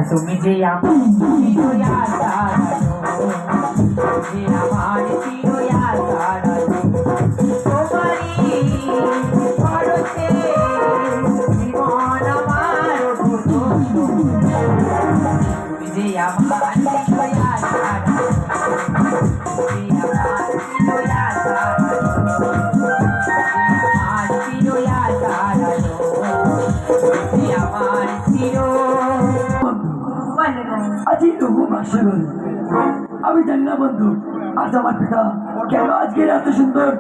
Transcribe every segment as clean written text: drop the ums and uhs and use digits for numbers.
তুমি যে আমার আমি জানি না বন্ধু, আজ আমার পিতা কেন আজকের এত সুন্দর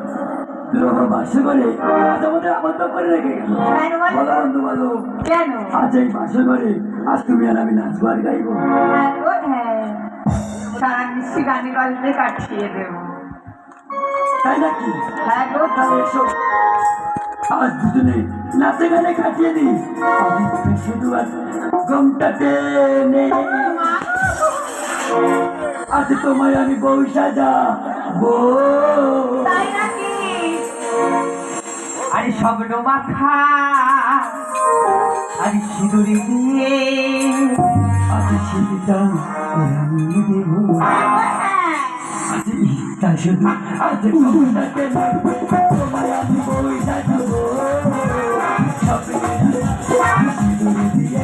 বাসা করে আজ আমাদের আবদ্ধ করে রেখে গেল। বলো বন্ধু বলো, কেন আজ এই বাসা করে আজ তুমি আর আমি নাচবো আর গাইবো? সারা নিশ্চয়ই গানে গল্পে কাটিয়ে দেবো। তাই নাকি? হ্যাঁ গো, তাহলে এসো আজ দুজনে নাচে গানে কাটিয়ে দিই। আমি শুধু আজ ঘুমটাতে নেই, আজ তোমায় আমি বউ সাজাবো। তাই নাকি? আরে স্বপ্ন মাথা আরে সিঁদুরি দিয়ে আজ সেটা আমি দেবো, আজ ইচ্ছা শুধু আজ ঘুমটাতে নেই, তোমায় আমি বউ সাজাবো। সিঁদুরি দিয়ে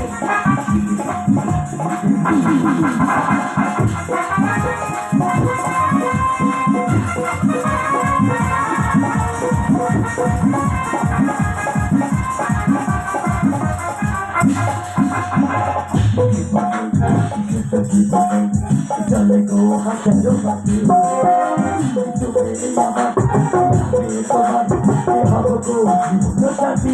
চলে গো হাজারো পাখি, তুমি আমার তোমার হব গো জীবন সাথী।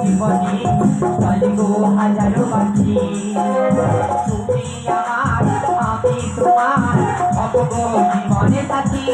জীবনে চলে গো হাজারো পাখি, তুমি আমার আমি তোমার হব গো জীবনে সাথী।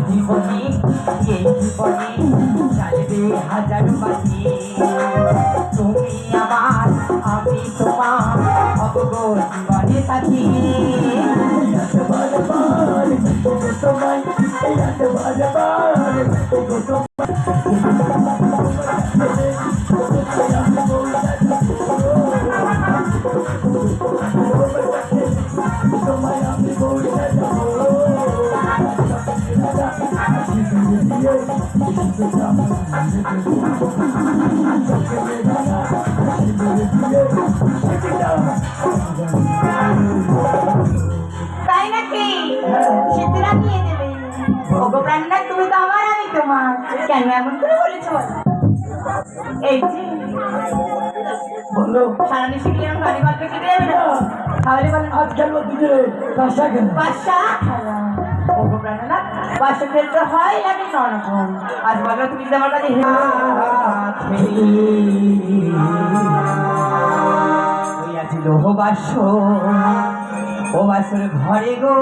জীবনে এই জীবনে চাইবে হাজারো পাখি, তুমি আমার আমি তোমার হব গো জীবনে সাথী। তাই নাকি? সিদ্ধরা নিয়ে দেবে। ভগবান না, তুমি তো আমার আমি তোমার, কেন এমন করে বলেছো? এই যে বলো সারা নিশি কি আমি গানে গল্পে কেটে যাবে না? তাহলে বলেন আজ খেলবো দুজনে কাশা খেল বাসা খেলা ওগো প্রাণনাথ বাসা খেলতে হয় লাগে নরকম আজ বলো তুমি যদি আমার কাছে হইয়াছিল ও বাস ও বাসর ঘরে গো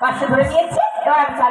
পাশে ধরে নিয়েছে এবার আমি চালু